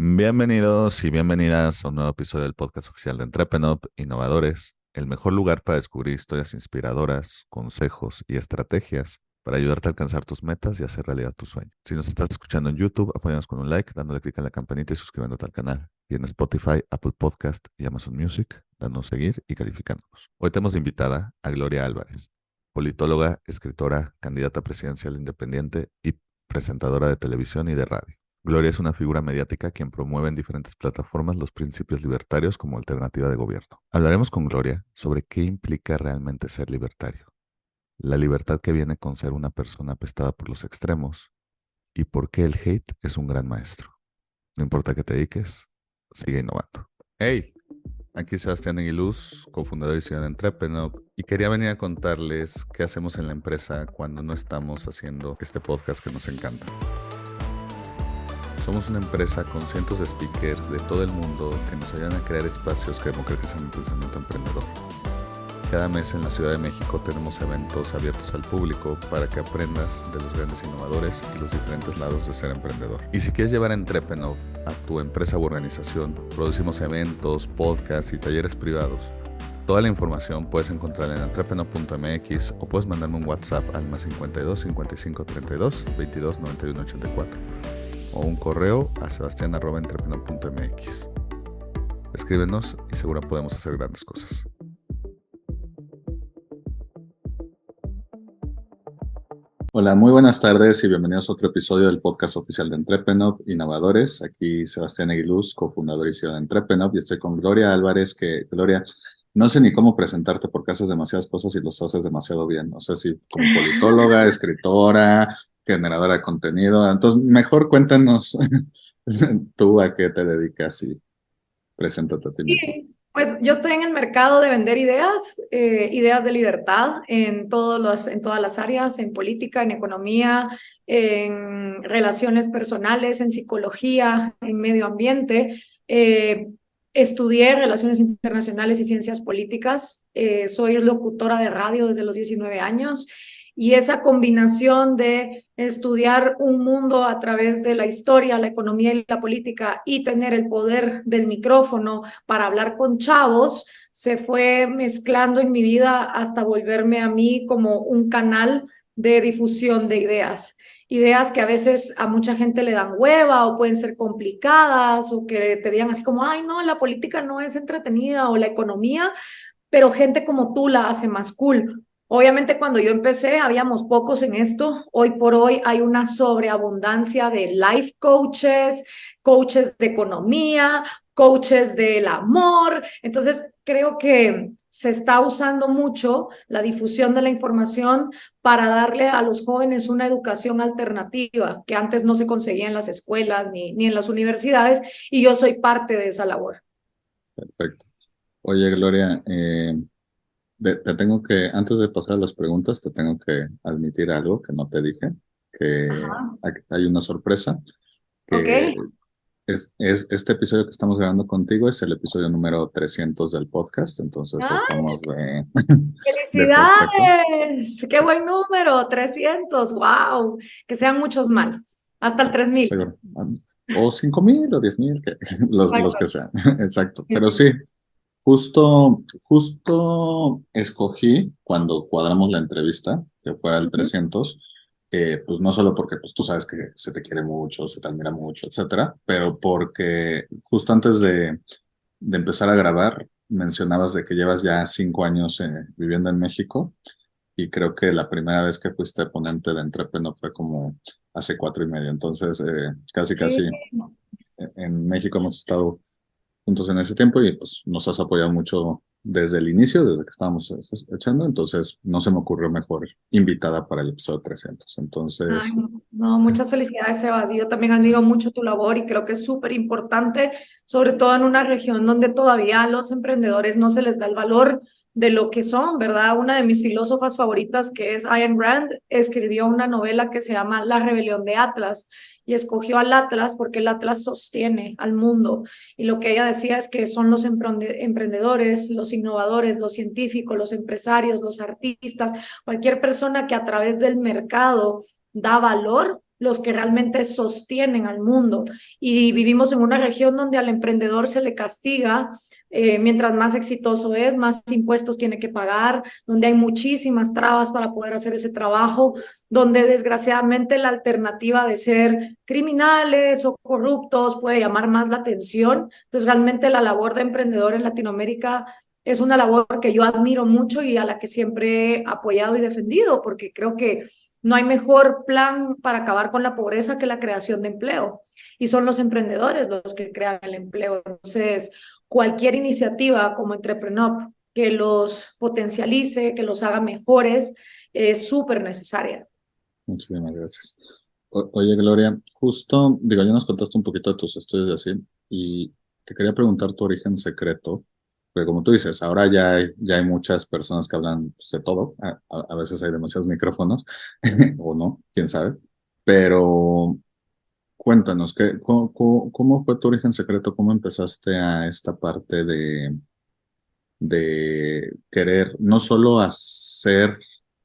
Bienvenidos y bienvenidas a un nuevo episodio del podcast oficial de Entrepreneur Innovadores, el mejor lugar para descubrir historias inspiradoras, consejos y estrategias para ayudarte a alcanzar tus metas y hacer realidad tus sueños. Si nos estás escuchando en YouTube, apóyanos con un like, dándole clic a la campanita y suscribiéndote al canal. Y en Spotify, Apple Podcast y Amazon Music, dándonos seguir y calificándonos. Hoy tenemos de invitada a Gloria Álvarez, politóloga, escritora, candidata presidencial independiente y presentadora de televisión y de radio. Gloria es una figura mediática quien promueve en diferentes plataformas los principios libertarios como alternativa de gobierno. Hablaremos con Gloria sobre qué implica realmente ser libertario, la libertad que viene con ser una persona apestada por los extremos y por qué el hate es un gran maestro. No importa qué te dediques, sigue innovando. Hey, aquí Sebastián Aguiluz, cofundador y CEO de Entrepreneur, y quería venir a contarles qué hacemos en la empresa cuando no estamos haciendo este podcast que nos encanta. Somos una empresa con cientos de speakers de todo el mundo que nos ayudan a crear espacios que democratizan el pensamiento emprendedor. Cada mes en la Ciudad de México tenemos eventos abiertos al público para que aprendas de los grandes innovadores y los diferentes lados de ser emprendedor. Y si quieres llevar Entrepreneur a tu empresa u organización, producimos eventos, podcasts y talleres privados. Toda la información puedes encontrarla en entrepreneur.mx o puedes mandarme un WhatsApp al más 52 55 32 22 91 84. O un correo a sebastian@entrepreneur.mx. Escríbenos y seguro podemos hacer grandes cosas. Hola, muy buenas tardes y bienvenidos a otro episodio del podcast oficial de Entrepreneur Innovadores. Aquí Sebastián Aguiluz, cofundador y CEO de Entrepreneur, y estoy con Gloria Álvarez, Gloria, no sé ni cómo presentarte porque haces demasiadas cosas y los haces demasiado bien. No sé si como politóloga, escritora, generadora de contenido. Entonces, mejor cuéntanos tú a qué te dedicas y preséntate a ti mismo. Sí, pues yo estoy en el mercado de vender ideas, ideas de libertad en todas las áreas, en política, en economía, en relaciones personales, en psicología, en medio ambiente. Estudié relaciones internacionales y ciencias políticas. Soy locutora de radio desde los 19 años. Y esa combinación de estudiar un mundo a través de la historia, la economía y la política y tener el poder del micrófono para hablar con chavos, se fue mezclando en mi vida hasta volverme a mí como un canal de difusión de ideas. Ideas que a veces a mucha gente le dan hueva o pueden ser complicadas o que te digan así como, ay, no, la política no es entretenida o la economía, pero gente como tú la hace más cool. Obviamente cuando yo empecé habíamos pocos en esto. Hoy por hoy hay una sobreabundancia de life coaches, coaches de economía, coaches del amor. Entonces creo que se está usando mucho la difusión de la información para darle a los jóvenes una educación alternativa que antes no se conseguía en las escuelas ni en las universidades, y yo soy parte de esa labor. Perfecto. Oye, Gloria, te tengo que, antes de pasar a las preguntas, te tengo que admitir algo que no te dije, que Ajá. hay una sorpresa, ¿Ok? que es este episodio que estamos grabando contigo es el episodio número 300 del podcast, entonces ¡Ay, estamos de festejo. felicidades! ¡Qué buen número! 300. ¡Wow! Que sean muchos más. Hasta el Sí, 3000. seguro. O 5,000 o 10,000, los que Exacto. sean, exacto. Pero sí, justo escogí cuando cuadramos la entrevista, que fuera el Ujú. 300, pues no solo porque pues, tú sabes que se te quiere mucho, se te admira mucho, etcétera, pero porque justo antes de empezar a grabar, mencionabas de que llevas ya 5 años viviendo en México y creo que la primera vez que fuiste ponente de Entrepreneur fue como hace 4 y medio, entonces casi Sí. en México hemos estado juntos en ese tiempo y pues nos has apoyado mucho desde el inicio, desde que estábamos echando, entonces no se me ocurrió mejor invitada para el episodio 300. Ay, Entonces, no, no, muchas felicidades, Sebas. Y yo también admiro mucho tu labor y creo que es súper importante, sobre todo en una región donde todavía a los emprendedores no se les da el valor de lo que son, ¿verdad? Una de mis filósofas favoritas, que es Ayn Rand, escribió una novela que se llama La rebelión de Atlas y escogió al Atlas porque el Atlas sostiene al mundo. Y lo que ella decía es que son los emprendedores, los innovadores, los científicos, los empresarios, los artistas, cualquier persona que a través del mercado da valor los que realmente sostienen al mundo. Y vivimos en una región donde al emprendedor se le castiga. Mientras más exitoso es, más impuestos tiene que pagar, donde hay muchísimas trabas para poder hacer ese trabajo, donde desgraciadamente la alternativa de ser criminales o corruptos puede llamar más la atención. Entonces, realmente la labor de emprendedor en Latinoamérica es una labor que yo admiro mucho y a la que siempre he apoyado y defendido, porque creo que no hay mejor plan para acabar con la pobreza que la creación de empleo. Y son los emprendedores los que crean el empleo. Entonces, cualquier iniciativa como Entrepreneur que los potencialice, que los haga mejores, es súper necesaria. Muchísimas gracias. Oye, Gloria, justo, digo, ya nos contaste un poquito de tus estudios y así, y te quería preguntar tu origen secreto, porque como tú dices, ahora ya hay muchas personas que hablan pues, de todo, a veces hay demasiados micrófonos, o no, quién sabe, pero cuéntanos, ¿cómo fue tu origen secreto? ¿Cómo empezaste a esta parte de querer no solo hacer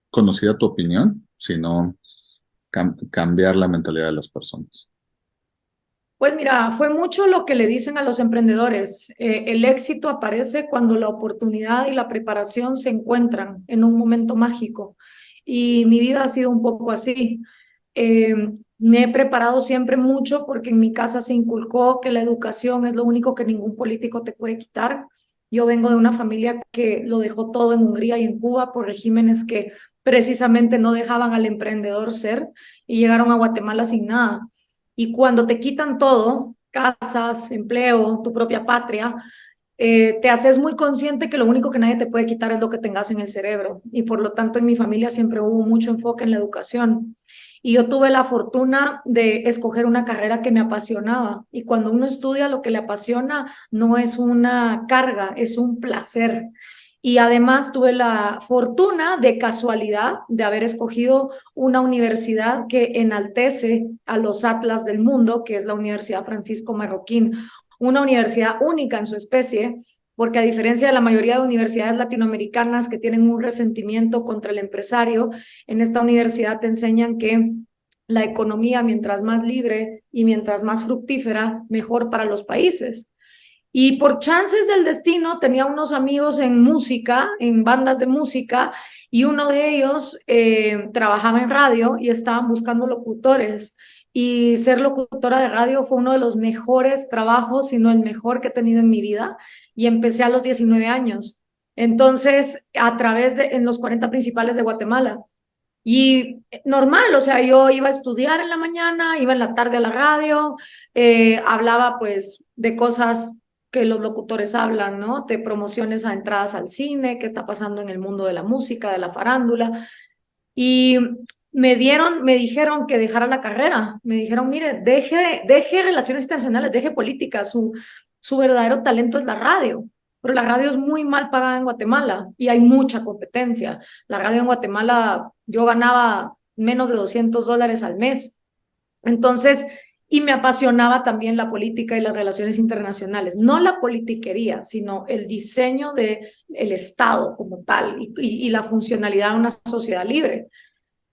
conocida tu opinión, sino cambiar la mentalidad de las personas? Pues mira, fue mucho lo que le dicen a los emprendedores. El éxito aparece cuando la oportunidad y la preparación se encuentran en un momento mágico. Y mi vida ha sido un poco así. Eh, Me he preparado siempre mucho porque en mi casa se inculcó que la educación es lo único que ningún político te puede quitar. Yo vengo de una familia que lo dejó todo en Hungría y en Cuba por regímenes que precisamente no dejaban al emprendedor ser y llegaron a Guatemala sin nada. Y cuando te quitan todo, casas, empleo, tu propia patria, te haces muy consciente que lo único que nadie te puede quitar es lo que tengas en el cerebro. Y por lo tanto en mi familia siempre hubo mucho enfoque en la educación. Y yo tuve la fortuna de escoger una carrera que me apasionaba. Y cuando uno estudia lo que le apasiona, no es una carga, es un placer. Y además tuve la fortuna de casualidad de haber escogido una universidad que enaltece a los atlas del mundo, que es la Universidad Francisco Marroquín, una universidad única en su especie, porque a diferencia de la mayoría de universidades latinoamericanas que tienen un resentimiento contra el empresario, en esta universidad te enseñan que la economía, mientras más libre y mientras más fructífera, mejor para los países. Y por chances del destino tenía unos amigos en música, en bandas de música, y uno de ellos trabajaba en radio y estaban buscando locutores. Y ser locutora de radio fue uno de los mejores trabajos, si no el mejor que he tenido en mi vida. Y empecé a los 19 años. Entonces, a través de, en los 40 principales de Guatemala. Y normal, o sea, yo iba a estudiar en la mañana, iba en la tarde a la radio, hablaba pues de cosas que los locutores hablan, ¿no? De promociones a entradas al cine, qué está pasando en el mundo de la música, de la farándula. Y me dijeron que dejara la carrera. Me dijeron, mire, deje relaciones internacionales, deje política. Su verdadero talento es la radio. Pero la radio es muy mal pagada en Guatemala y hay mucha competencia. La radio en Guatemala, yo ganaba menos de $200 al mes. Entonces, y me apasionaba también la política y las relaciones internacionales, no la politiquería, sino el diseño del Estado como tal y la funcionalidad de una sociedad libre.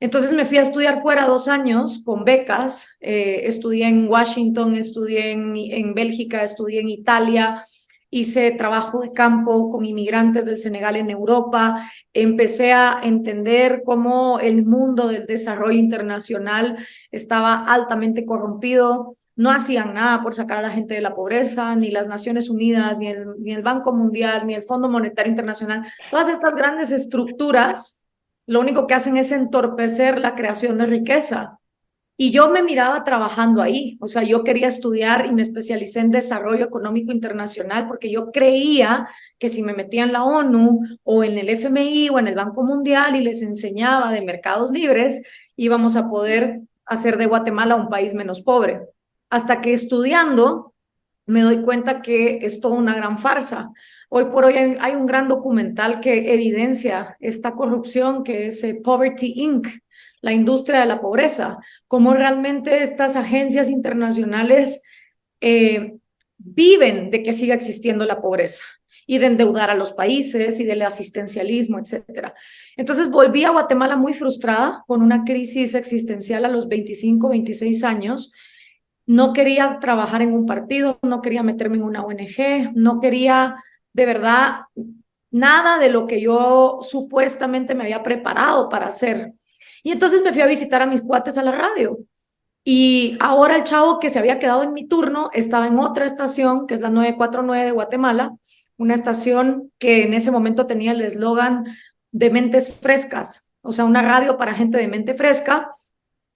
Entonces me fui a estudiar fuera 2 años con becas, estudié en Washington, estudié en Bélgica, estudié en Italia, hice trabajo de campo con inmigrantes del Senegal en Europa, empecé a entender cómo el mundo del desarrollo internacional estaba altamente corrompido, no hacían nada por sacar a la gente de la pobreza, ni las Naciones Unidas, ni el Banco Mundial, ni el Fondo Monetario Internacional, todas estas grandes estructuras lo único que hacen es entorpecer la creación de riqueza. Y yo me miraba trabajando ahí, o sea, yo quería estudiar y me especialicé en desarrollo económico internacional porque yo creía que si me metía en la ONU o en el FMI o en el Banco Mundial y les enseñaba de mercados libres, íbamos a poder hacer de Guatemala un país menos pobre. Hasta que estudiando me doy cuenta que es toda una gran farsa. Hoy por hoy hay un gran documental que evidencia esta corrupción que es Poverty Inc., la industria de la pobreza, cómo realmente estas agencias internacionales viven de que siga existiendo la pobreza y de endeudar a los países y del asistencialismo, etcétera. Entonces volví a Guatemala muy frustrada, con una crisis existencial a los 25, 26 años. No quería trabajar en un partido, no quería meterme en una ONG, no quería de verdad nada de lo que yo supuestamente me había preparado para hacer. Y entonces me fui a visitar a mis cuates a la radio. Y ahora el chavo que se había quedado en mi turno estaba en otra estación, que es la 949 de Guatemala, una estación que en ese momento tenía el eslogan de mentes frescas, o sea, una radio para gente de mente fresca.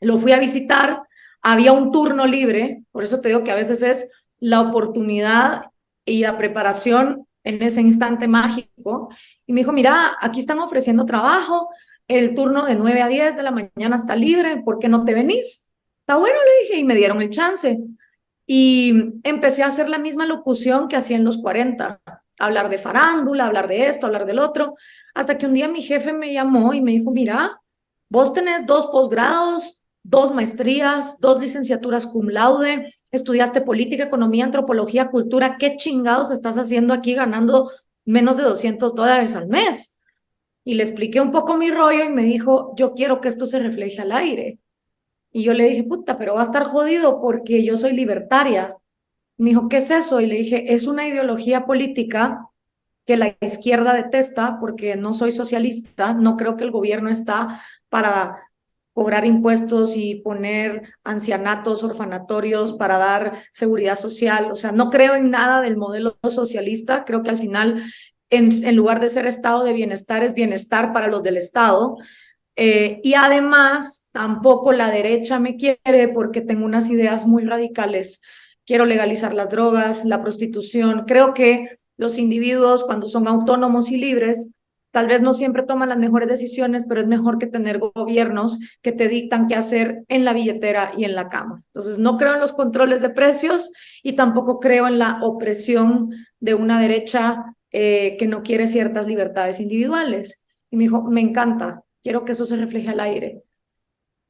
Lo fui a visitar, había un turno libre, por eso te digo que a veces es la oportunidad y la preparación en ese instante mágico. Y me dijo, mira, aquí están ofreciendo trabajo, el turno de 9 a 10 de la mañana está libre, ¿por qué no te venís? Está bueno, le dije, y me dieron el chance. Y empecé a hacer la misma locución que hacía en los 40, hablar de farándula, hablar de esto, hablar del otro, hasta que un día mi jefe me llamó y me dijo, mira, vos tenés 2 posgrados, 2 maestrías, 2 licenciaturas cum laude, estudiaste política, economía, antropología, cultura, ¿qué chingados estás haciendo aquí ganando menos de $200 al mes? Y le expliqué un poco mi rollo y me dijo, yo quiero que esto se refleje al aire. Y yo le dije, puta, pero va a estar jodido porque yo soy libertaria. Me dijo, ¿qué es eso? Y le dije, es una ideología política que la izquierda detesta porque no soy socialista, no creo que el gobierno está para cobrar impuestos y poner ancianatos, orfanatorios para dar seguridad social. O sea, no creo en nada del modelo socialista, creo que al final, en lugar de ser estado de bienestar, es bienestar para los del estado. Y además, tampoco la derecha me quiere porque tengo unas ideas muy radicales. Quiero legalizar las drogas, la prostitución. Creo que los individuos, cuando son autónomos y libres, tal vez no siempre toman las mejores decisiones, pero es mejor que tener gobiernos que te dictan qué hacer en la billetera y en la cama. Entonces, no creo en los controles de precios y tampoco creo en la opresión de una derecha que no quiere ciertas libertades individuales. Y me dijo, me encanta, quiero que eso se refleje al aire.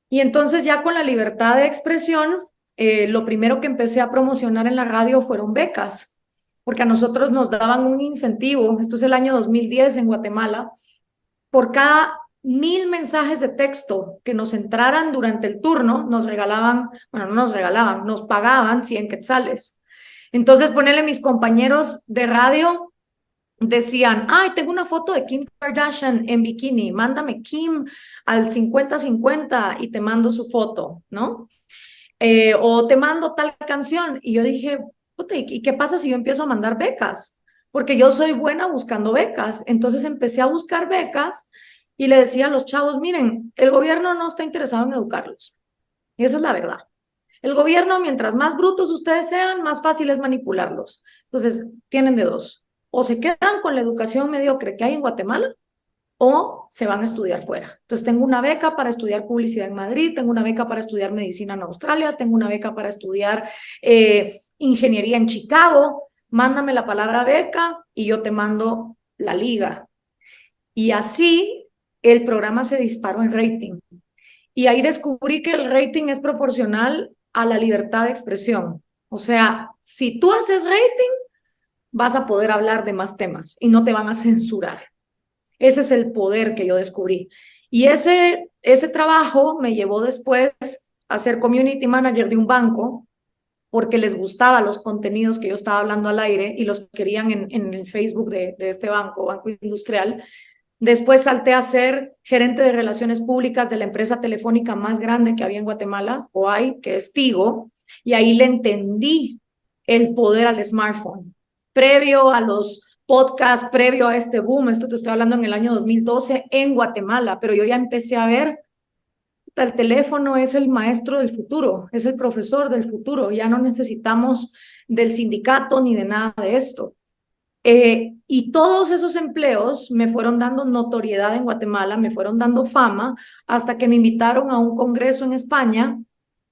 Y entonces ya con la libertad de expresión, lo primero que empecé a promocionar en la radio fueron becas, porque a nosotros nos daban un incentivo, esto es el año 2010 en Guatemala, por cada 1000 mensajes de texto que nos entraran durante el turno, nos regalaban, bueno, no nos regalaban, nos pagaban 100 quetzales. Entonces, ponerle mis compañeros de radio decían, ay, tengo una foto de Kim Kardashian en bikini, mándame Kim al 50-50 y te mando su foto, ¿no? O te mando tal canción. Y yo dije, puta, ¿y qué pasa si yo empiezo a mandar becas? Porque yo soy buena buscando becas. Entonces empecé a buscar becas y le decía a los chavos, miren, el gobierno no está interesado en educarlos. Y esa es la verdad. El gobierno, mientras más brutos ustedes sean, más fácil es manipularlos. Entonces, tienen de dos. O se quedan con la educación mediocre que hay en Guatemala o se van a estudiar fuera. Entonces, tengo una beca para estudiar publicidad en Madrid, tengo una beca para estudiar medicina en Australia, tengo una beca para estudiar ingeniería en Chicago. Mándame la palabra beca y yo te mando la liga. Y así el programa se disparó en rating. Y ahí descubrí que el rating es proporcional a la libertad de expresión. O sea, si tú haces rating, vas a poder hablar de más temas y no te van a censurar. Ese es el poder que yo descubrí. Y ese trabajo me llevó después a ser community manager de un banco porque les gustaban los contenidos que yo estaba hablando al aire y los querían en el Facebook de este banco, Banco Industrial. Después salté a ser gerente de relaciones públicas de la empresa telefónica más grande que había en Guatemala, o hay, que es Tigo, y ahí le entendí el poder al smartphone. Previo a los podcasts, previo a este boom, esto te estoy hablando en el año 2012 en Guatemala, pero yo ya empecé a ver, el teléfono es el maestro del futuro, es el profesor del futuro, ya no necesitamos del sindicato ni de nada de esto. Y todos esos empleos me fueron dando notoriedad en Guatemala, me fueron dando fama, hasta que me invitaron a un congreso en España,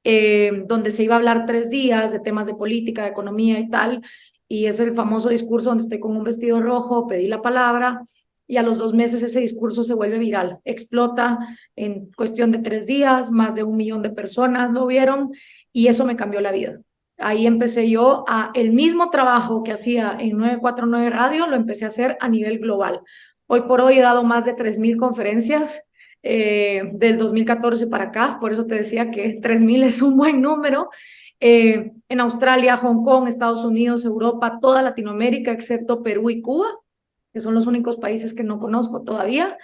donde se iba a hablar 3 días de temas de política, de economía y tal, y es el famoso discurso donde estoy con un vestido rojo, pedí la palabra, y a los 2 meses ese discurso se vuelve viral, explota en cuestión de 3 días, más de 1 millón de personas lo vieron, y eso me cambió la vida. Ahí empecé yo el mismo trabajo que hacía en 949 Radio, lo empecé a hacer a nivel global. Hoy por hoy he dado más de 3.000 conferencias del 2014 para acá, por eso te decía que 3.000 es un buen número. En Australia, Hong Kong, Estados Unidos, Europa, toda Latinoamérica, excepto Perú y Cuba, que son los únicos países que no conozco todavía.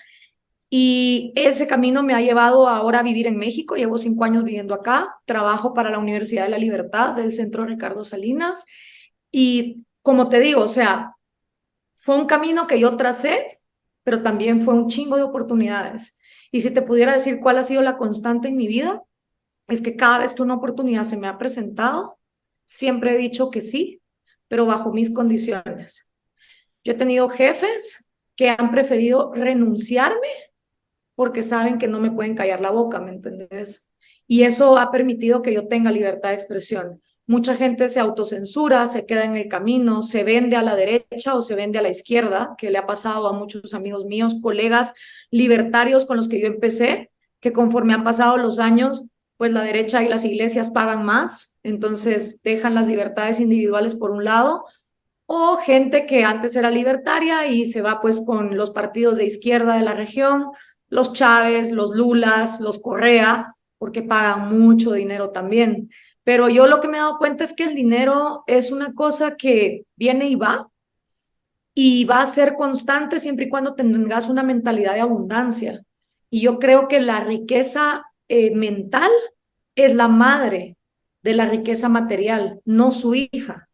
Y ese camino me ha llevado ahora a vivir en México. Llevo 5 años viviendo acá. Trabajo para la Universidad de la Libertad del Centro Ricardo Salinas. Y como te digo, o sea, fue un camino que yo tracé, pero también fue un chingo de oportunidades. Y si te pudiera decir cuál ha sido la constante en mi vida, es que cada vez que una oportunidad se me ha presentado, siempre he dicho que sí, pero bajo mis condiciones. Yo he tenido jefes que han preferido renunciarme porque saben que no me pueden callar la boca, ¿me entendés? Y eso ha permitido que yo tenga libertad de expresión. Mucha gente se autocensura, se queda en el camino, se vende a la derecha o se vende a la izquierda, que le ha pasado a muchos amigos míos, colegas libertarios con los que yo empecé, que conforme han pasado los años, pues la derecha y las iglesias pagan más, entonces dejan las libertades individuales por un lado, o gente que antes era libertaria y se va pues con los partidos de izquierda de la región, los Chávez, los Lulas, los Correa, porque pagan mucho dinero también. Pero yo lo que me he dado cuenta es que el dinero es una cosa que viene y va a ser constante siempre y cuando tengas una mentalidad de abundancia. Y yo creo que la riqueza mental es la madre de la riqueza material, no su hija.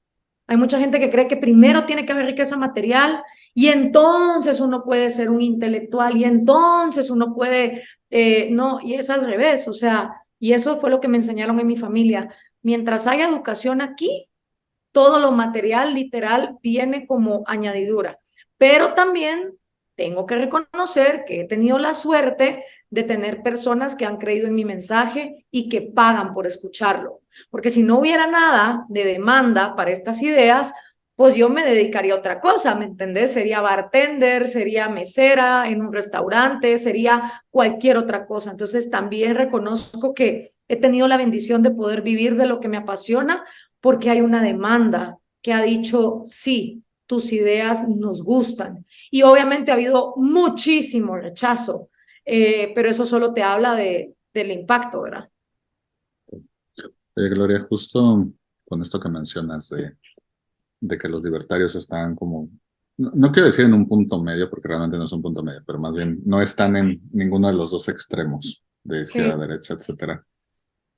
Hay mucha gente que cree que primero tiene que haber riqueza material y entonces uno puede ser un intelectual y entonces uno puede, no, y es al revés, o sea, y eso fue lo que me enseñaron en mi familia. Mientras haya educación aquí, todo lo material literal viene como añadidura. Pero también tengo que reconocer que he tenido la suerte de tener personas que han creído en mi mensaje y que pagan por escucharlo. Porque si no hubiera nada de demanda para estas ideas, pues yo me dedicaría a otra cosa, ¿me entendés? Sería bartender, sería mesera en un restaurante, sería cualquier otra cosa. Entonces también reconozco que he tenido la bendición de poder vivir de lo que me apasiona porque hay una demanda que ha dicho, sí, tus ideas nos gustan. Y obviamente ha habido muchísimo rechazo, pero eso solo te habla del impacto, ¿verdad? Oye, Gloria, justo con esto que mencionas de que los libertarios están como, no quiero decir en un punto medio, porque realmente no es un punto medio, pero más bien no están en ninguno de los dos extremos, de izquierda, Sí, derecha, etcétera.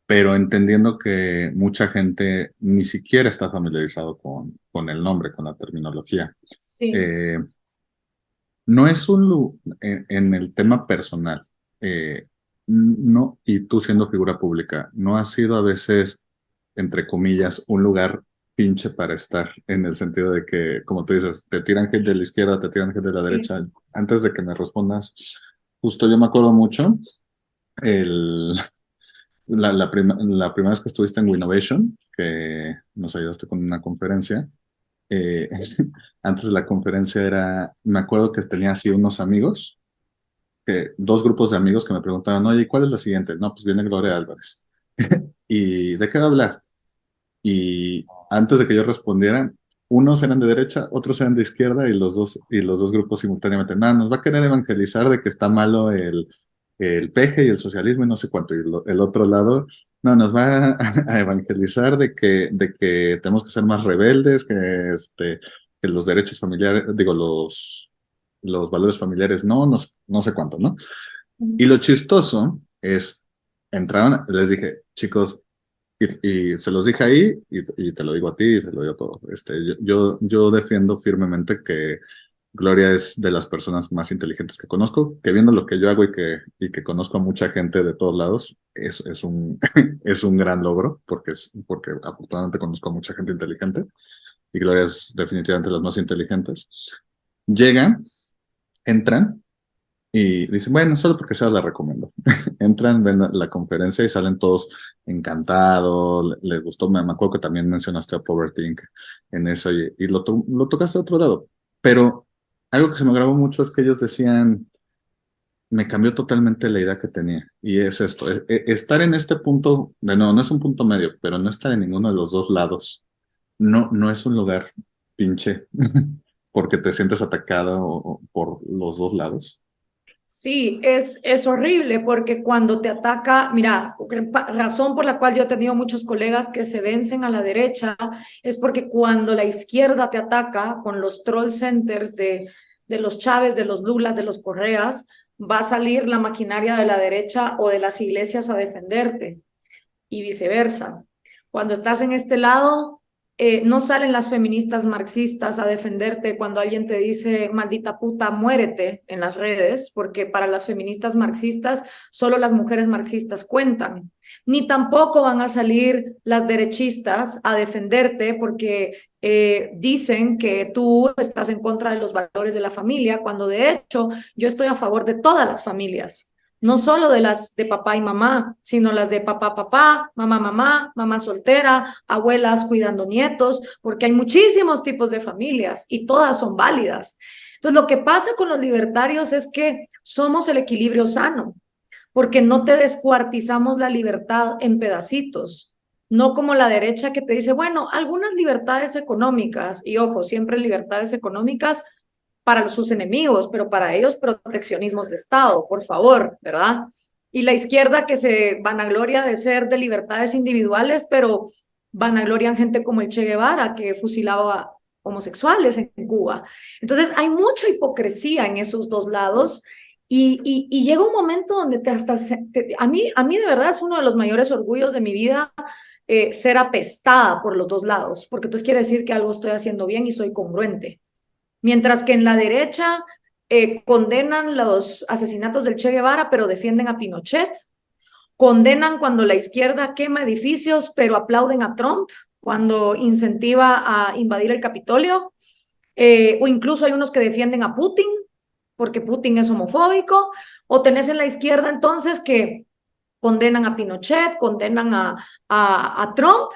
Pero entendiendo que mucha gente ni siquiera está familiarizado con el nombre, con la terminología. sí. Eh, no es en el tema personal, no, y tú siendo figura pública, no ha sido a veces, entre comillas, un lugar pinche para estar, en el sentido de que, como tú dices, te tiran gente de la izquierda, te tiran gente de la Sí. derecha. Antes de que me respondas, justo yo me acuerdo mucho, el, la primera vez que estuviste en Winnovation, que nos ayudaste con una conferencia, eh, antes de la conferencia me acuerdo que tenía así unos amigos, dos grupos de amigos que me preguntaban, oye, ¿cuál es la siguiente? No, pues viene Gloria Álvarez. ¿Y de qué va a hablar? Y antes de que yo respondiera, unos eran de derecha, otros eran de izquierda y los dos grupos simultáneamente, nada, nos va a querer evangelizar de que está malo el peje y el socialismo y no sé cuánto. Y el otro lado, no, nos va a evangelizar de que tenemos que ser más rebeldes, que los derechos familiares, digo, los valores familiares no sé cuánto, ¿no? Y lo chistoso es, entraron, les dije, chicos, y se los dije ahí, y te lo digo a ti, y te lo digo a todos. Yo defiendo firmemente que Gloria es de las personas más inteligentes que conozco, que viendo lo que yo hago y que conozco a mucha gente de todos lados, es un, es un gran logro, porque afortunadamente conozco a mucha gente inteligente, y Gloria es definitivamente de las más inteligentes. Llegan, entran, y dicen, bueno, solo porque sea la recomiendo. Entran, ven la conferencia y salen todos encantados, les gustó. Me acuerdo que también mencionaste a Poverty Inc. en eso y lo tocaste a otro lado. Pero algo que se me grabó mucho es que ellos decían, me cambió totalmente la idea que tenía. Y es esto, estar en este punto, no es un punto medio, pero no estar en ninguno de los dos lados, no es un lugar pinche, porque te sientes atacado por los dos lados. Sí, es horrible porque cuando te ataca, mira, razón por la cual yo he tenido muchos colegas que se vencen a la derecha es porque cuando la izquierda te ataca con los troll centers de los Chávez, de los Lulas, de los Correas, va a salir la maquinaria de la derecha o de las iglesias a defenderte y viceversa. Cuando estás en este lado, no salen las feministas marxistas a defenderte cuando alguien te dice, maldita puta, muérete en las redes, porque para las feministas marxistas solo las mujeres marxistas cuentan. Ni tampoco van a salir las derechistas a defenderte porque dicen que tú estás en contra de los valores de la familia, cuando de hecho yo estoy a favor de todas las familias, no solo de las de papá y mamá, sino las de papá, papá, mamá, mamá, mamá soltera, abuelas cuidando nietos, porque hay muchísimos tipos de familias y todas son válidas. Entonces, lo que pasa con los libertarios es que somos el equilibrio sano, porque no te descuartizamos la libertad en pedacitos, no como la derecha que te dice, bueno, algunas libertades económicas, y ojo, siempre libertades económicas para sus enemigos, pero para ellos proteccionismos de Estado, por favor, ¿verdad? Y la izquierda que se vanagloria de ser de libertades individuales, pero vanaglorian gente como el Che Guevara, que fusilaba homosexuales en Cuba. Entonces hay mucha hipocresía en esos dos lados y llega un momento donde a mí de verdad es uno de los mayores orgullos de mi vida ser apestada por los dos lados, porque entonces quiere decir que algo estoy haciendo bien y soy congruente. Mientras que en la derecha condenan los asesinatos del Che Guevara, pero defienden a Pinochet, condenan cuando la izquierda quema edificios, pero aplauden a Trump cuando incentiva a invadir el Capitolio, o incluso hay unos que defienden a Putin, porque Putin es homofóbico, o tenés en la izquierda entonces que condenan a Pinochet, condenan a Trump,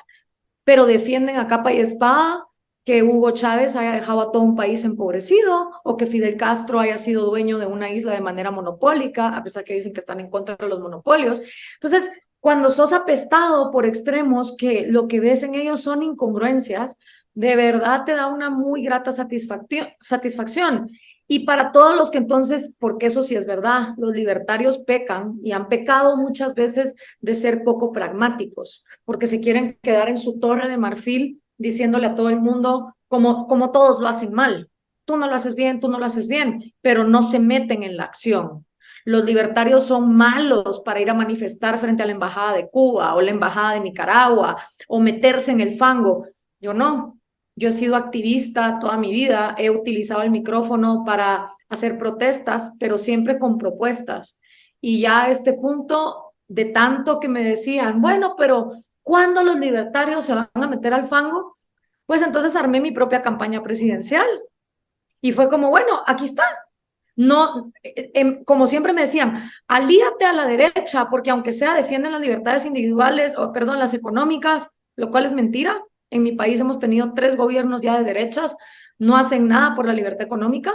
pero defienden a capa y espada que Hugo Chávez haya dejado a todo un país empobrecido o que Fidel Castro haya sido dueño de una isla de manera monopólica, a pesar que dicen que están en contra de los monopolios. Entonces, cuando sos apestado por extremos que lo que ves en ellos son incongruencias, de verdad te da una muy grata satisfacción. Y para todos los que entonces, porque eso sí es verdad, los libertarios pecan y han pecado muchas veces de ser poco pragmáticos, porque se quieren quedar en su torre de marfil diciéndole a todo el mundo como todos lo hacen mal. Tú no lo haces bien, tú no lo haces bien, pero no se meten en la acción. Los libertarios son malos para ir a manifestar frente a la embajada de Cuba o la embajada de Nicaragua o meterse en el fango. Yo no. Yo he sido activista toda mi vida, he utilizado el micrófono para hacer protestas, pero siempre con propuestas. Y ya a este punto, de tanto que me decían, bueno, pero ¿cuándo los libertarios se van a meter al fango? Pues entonces armé mi propia campaña presidencial. Y fue como, bueno, aquí está. No, como siempre me decían, alíate a la derecha, porque aunque sea defienden las libertades individuales, o perdón, las económicas, lo cual es mentira. En mi país hemos tenido 3 gobiernos ya de derechas, no hacen nada por la libertad económica.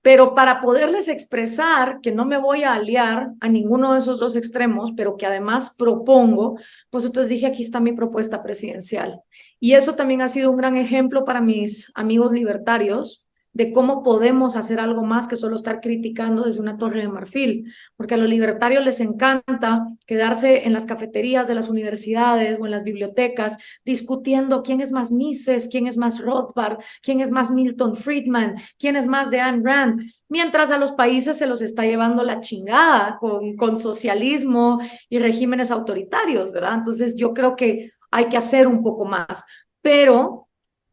Pero para poderles expresar que no me voy a aliar a ninguno de esos dos extremos, pero que además propongo, pues entonces dije, aquí está mi propuesta presidencial. Y eso también ha sido un gran ejemplo para mis amigos libertarios de cómo podemos hacer algo más que solo estar criticando desde una torre de marfil, porque a los libertarios les encanta quedarse en las cafeterías de las universidades o en las bibliotecas discutiendo quién es más Mises, quién es más Rothbard, quién es más Milton Friedman, quién es más de Ayn Rand, mientras a los países se los está llevando la chingada con socialismo y regímenes autoritarios, ¿verdad? Entonces yo creo que hay que hacer un poco más, pero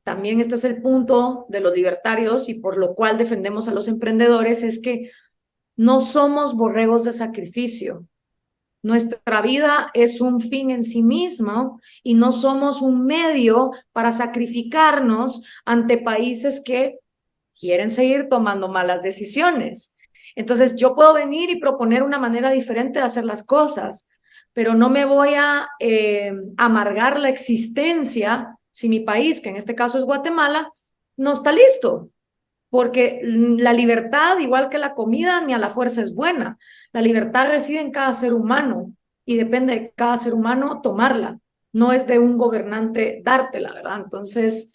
también este es el punto de los libertarios y por lo cual defendemos a los emprendedores, es que no somos borregos de sacrificio. Nuestra vida es un fin en sí mismo y no somos un medio para sacrificarnos ante países que quieren seguir tomando malas decisiones. Entonces, yo puedo venir y proponer una manera diferente de hacer las cosas, pero no me voy a amargar la existencia si mi país, que en este caso es Guatemala, no está listo, porque la libertad, igual que la comida, ni a la fuerza es buena. La libertad reside en cada ser humano y depende de cada ser humano tomarla. No es de un gobernante dártela, ¿verdad? Entonces,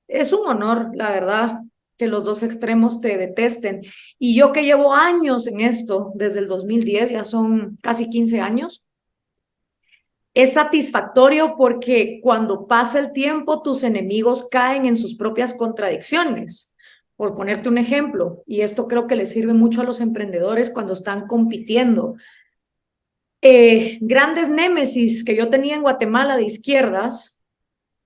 es un honor, la verdad, que los dos extremos te detesten. Y yo que llevo años en esto, desde el 2010, ya son casi 15 años, es satisfactorio porque cuando pasa el tiempo, tus enemigos caen en sus propias contradicciones. Por ponerte un ejemplo, y esto creo que le sirve mucho a los emprendedores cuando están compitiendo. Grandes némesis que yo tenía en Guatemala de izquierdas,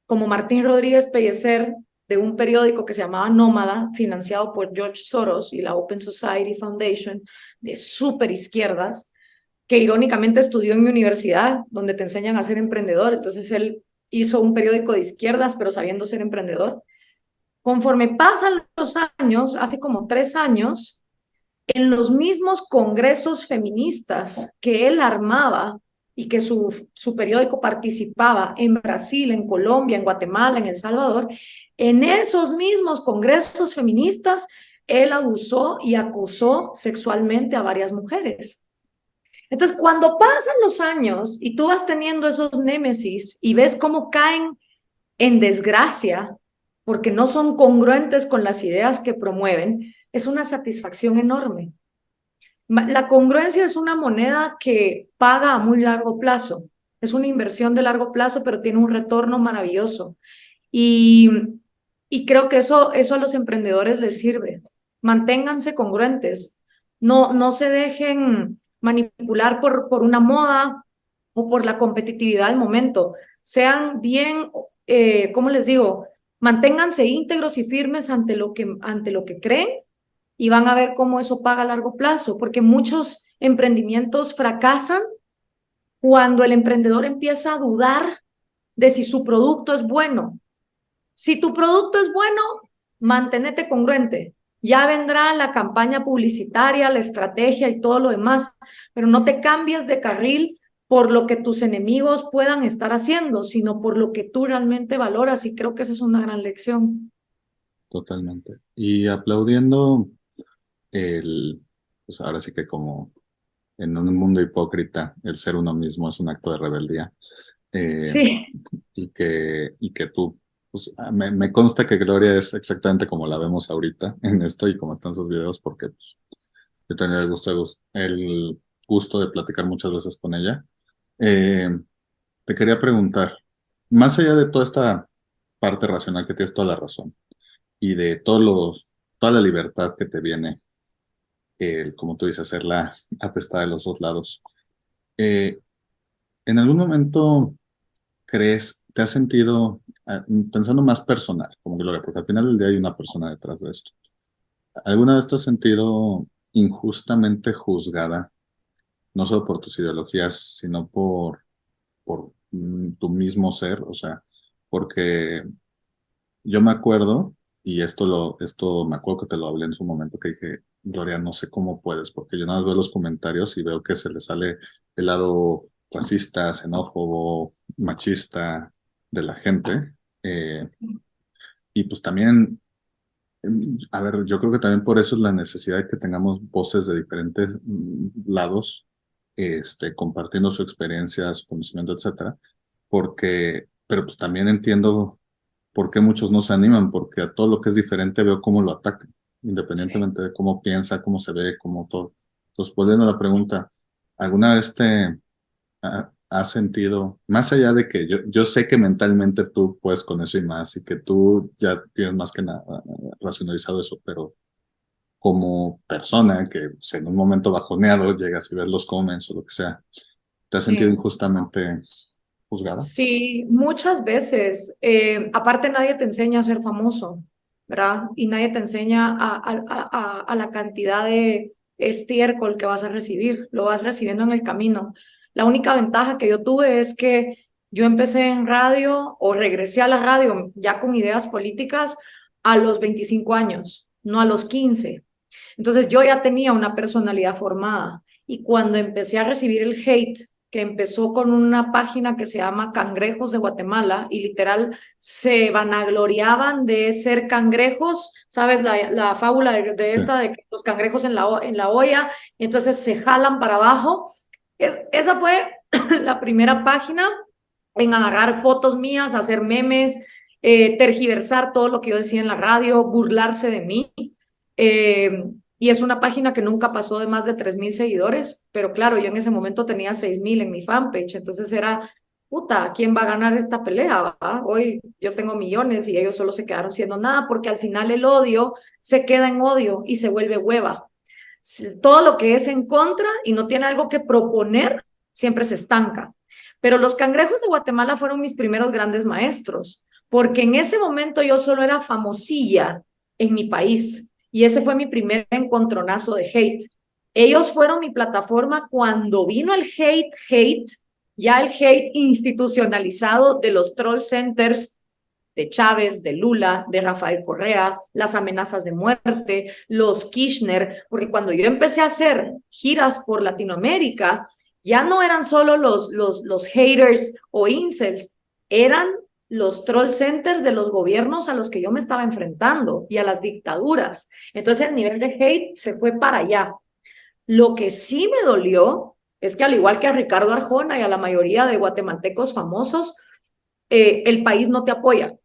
como Martín Rodríguez Pellecer, de un periódico que se llamaba Nómada, financiado por George Soros y la Open Society Foundation, de súper izquierdas, que irónicamente estudió en mi universidad, donde te enseñan a ser emprendedor. Entonces él hizo un periódico de izquierdas, pero sabiendo ser emprendedor. Conforme pasan los años, hace como 3 años, en los mismos congresos feministas que él armaba y que su periódico participaba en Brasil, en Colombia, en Guatemala, en El Salvador, en esos mismos congresos feministas, él abusó y acosó sexualmente a varias mujeres. Entonces, cuando pasan los años y tú vas teniendo esos némesis y ves cómo caen en desgracia porque no son congruentes con las ideas que promueven, es una satisfacción enorme. La congruencia es una moneda que paga a muy largo plazo. Es una inversión de largo plazo, pero tiene un retorno maravilloso. Y, y creo que eso a los emprendedores les sirve. Manténganse congruentes. No se dejen manipular por una moda o por la competitividad del momento. Sean bien, ¿cómo les digo? Manténganse íntegros y firmes ante lo que creen y van a ver cómo eso paga a largo plazo, porque muchos emprendimientos fracasan cuando el emprendedor empieza a dudar de si su producto es bueno. Si tu producto es bueno, manténete congruente. Ya vendrá la campaña publicitaria, la estrategia y todo lo demás, pero no te cambies de carril por lo que tus enemigos puedan estar haciendo, sino por lo que tú realmente valoras, y creo que esa es una gran lección. Totalmente. Y aplaudiendo pues ahora sí que como en un mundo hipócrita, el ser uno mismo es un acto de rebeldía. Sí. Y que tú, pues me consta que Gloria es exactamente como la vemos ahorita en esto y como están sus videos, porque pues, he tenido el gusto de platicar muchas veces con ella. Te quería preguntar, más allá de toda esta parte racional que tienes toda la razón y de toda la libertad que te viene, como tú dices, hacer la atestada de los dos lados, eh, ¿en algún momento te has sentido, pensando más personal, como Gloria, porque al final del día hay una persona detrás de esto, ¿alguna vez te has sentido injustamente juzgada, no solo por tus ideologías, sino por tu mismo ser? O sea, porque yo me acuerdo, y esto me acuerdo que te lo hablé en su momento, que dije, Gloria, no sé cómo puedes, porque yo nada más veo los comentarios y veo que se le sale el lado racista, xenófobo, machista de la gente. Y pues también, a ver, yo creo que también por eso es la necesidad de que tengamos voces de diferentes lados, compartiendo su experiencia, su conocimiento, etcétera, pero pues también entiendo por qué muchos no se animan, porque a todo lo que es diferente veo cómo lo atacan, independientemente de cómo piensa, cómo se ve, cómo todo. Entonces, volviendo a la pregunta, ¿alguna vez has sentido, más allá de que yo sé que mentalmente tú puedes con eso y más, y que tú ya tienes más que nada racionalizado eso, pero como persona que pues, en un momento bajoneado llegas y ves los comments o lo que sea, ¿te has sentido Sí. injustamente juzgada? Sí, muchas veces. Aparte, nadie te enseña a ser famoso, ¿verdad? Y nadie te enseña a la cantidad de estiércol que vas a recibir. Lo vas recibiendo en el camino. La única ventaja que yo tuve es que yo empecé en radio o regresé a la radio ya con ideas políticas a los 25 años, no a los 15. Entonces yo ya tenía una personalidad formada y cuando empecé a recibir el hate que empezó con una página que se llama Cangrejos de Guatemala y literal se vanagloriaban de ser cangrejos, ¿sabes? La fábula de Sí. esta de los cangrejos en la olla, y entonces se jalan para abajo. Esa fue la primera página en agarrar fotos mías, hacer memes, tergiversar todo lo que yo decía en la radio, burlarse de mí. Y es una página que nunca pasó de más de 3,000 seguidores, pero claro, yo en ese momento tenía 6,000 en mi fanpage, entonces era, puta, ¿quién va a ganar esta pelea? ¿Va? Hoy yo tengo millones y ellos solo se quedaron siendo nada, porque al final el odio se queda en odio y se vuelve hueva. Todo lo que es en contra y no tiene algo que proponer, siempre se estanca. Pero los cangrejos de Guatemala fueron mis primeros grandes maestros, porque en ese momento yo solo era famosilla en mi país y ese fue mi primer encontronazo de hate. Ellos fueron mi plataforma cuando vino el hate, ya el hate institucionalizado de los troll centers de Chávez, de Lula, de Rafael Correa, las amenazas de muerte, los Kirchner, porque cuando yo empecé a hacer giras por Latinoamérica, ya no eran solo los haters o incels, eran los troll centers de los gobiernos a los que yo me estaba enfrentando y a las dictaduras. Entonces el nivel de hate se fue para allá. Lo que sí me dolió es que al igual que a Ricardo Arjona y a la mayoría de guatemaltecos famosos, el país no te apoya.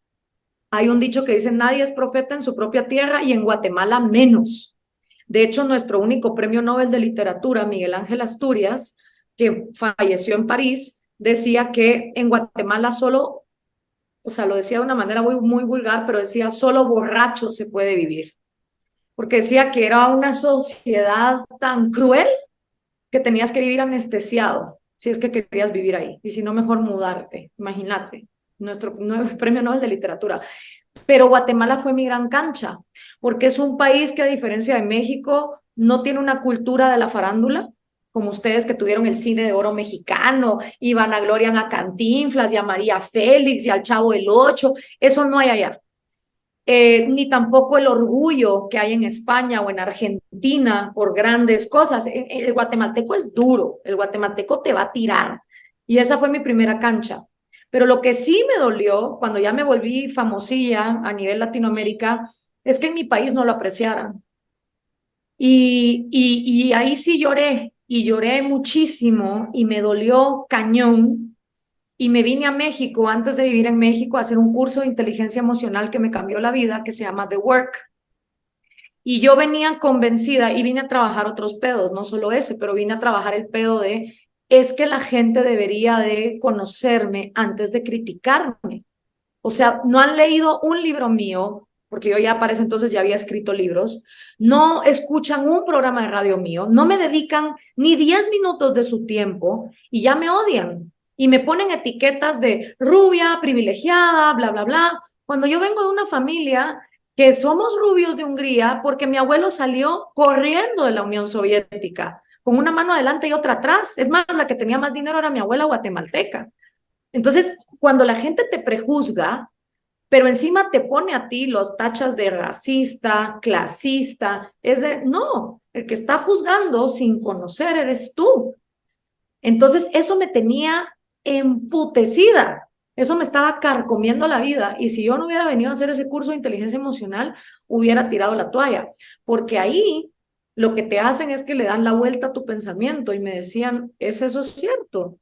Hay un dicho que dice, nadie es profeta en su propia tierra y en Guatemala menos. De hecho, nuestro único premio Nobel de Literatura, Miguel Ángel Asturias, que falleció en París, decía que en Guatemala solo, o sea, lo decía de una manera muy vulgar, pero decía, solo borracho se puede vivir. Porque decía que era una sociedad tan cruel que tenías que vivir anestesiado si es que querías vivir ahí. Y si no, mejor mudarte. Imagínate, nuestro premio Nobel de Literatura. Pero Guatemala fue mi gran cancha, porque es un país que a diferencia de México no tiene una cultura de la farándula, como ustedes que tuvieron el cine de oro mexicano y vanaglorian a Cantinflas y a María Félix y al Chavo del Ocho, eso no hay allá. Ni tampoco el orgullo que hay en España o en Argentina por grandes cosas. El guatemalteco es duro, el guatemalteco te va a tirar. Y esa fue mi primera cancha. Pero lo que sí me dolió cuando ya me volví famosilla a nivel Latinoamérica es que en mi país no lo apreciaran. Y ahí sí lloré, y lloré muchísimo, y me dolió cañón, y me vine a México, antes de vivir en México, a hacer un curso de inteligencia emocional que me cambió la vida, que se llama The Work. Y yo venía convencida y vine a trabajar otros pedos, no solo ese, pero vine a trabajar el pedo de, es que la gente debería de conocerme antes de criticarme. O sea, no han leído un libro mío, porque yo ya para ese entonces ya había escrito libros, no escuchan un programa de radio mío, no me dedican ni 10 minutos de su tiempo y ya me odian. Y me ponen etiquetas de rubia, privilegiada, bla, bla, bla. Cuando yo vengo de una familia que somos rubios de Hungría porque mi abuelo salió corriendo de la Unión Soviética, con una mano adelante y otra atrás. Es más, la que tenía más dinero era mi abuela guatemalteca. Entonces, cuando la gente te prejuzga, pero encima te pone a ti los tachas de racista, clasista, es de, no, el que está juzgando sin conocer eres tú. Entonces, eso me tenía emputecida, eso me estaba carcomiendo la vida, y si yo no hubiera venido a hacer ese curso de inteligencia emocional, hubiera tirado la toalla, porque ahí lo que te hacen es que le dan la vuelta a tu pensamiento, y me decían, ¿es eso cierto?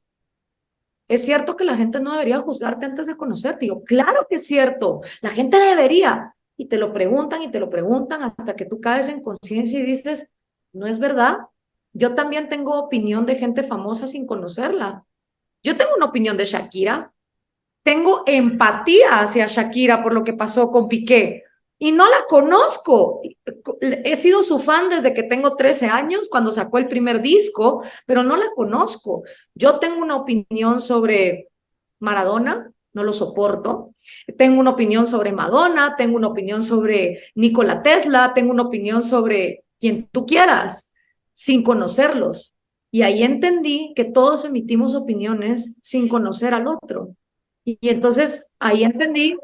¿Es cierto que la gente no debería juzgarte antes de conocerte? Y yo, claro que es cierto, la gente debería. Y te lo preguntan y te lo preguntan hasta que tú caes en conciencia y dices, no es verdad. Yo también tengo opinión de gente famosa sin conocerla. Yo tengo una opinión de Shakira. Tengo empatía hacia Shakira por lo que pasó con Piqué. Y no la conozco. He sido su fan desde que tengo 13 años, cuando sacó el primer disco, pero no la conozco. Yo tengo una opinión sobre Maradona, no lo soporto. Tengo una opinión sobre Madonna, tengo una opinión sobre Nikola Tesla, tengo una opinión sobre quien tú quieras, sin conocerlos. Y ahí entendí que todos emitimos opiniones sin conocer al otro. Y entonces ahí entendí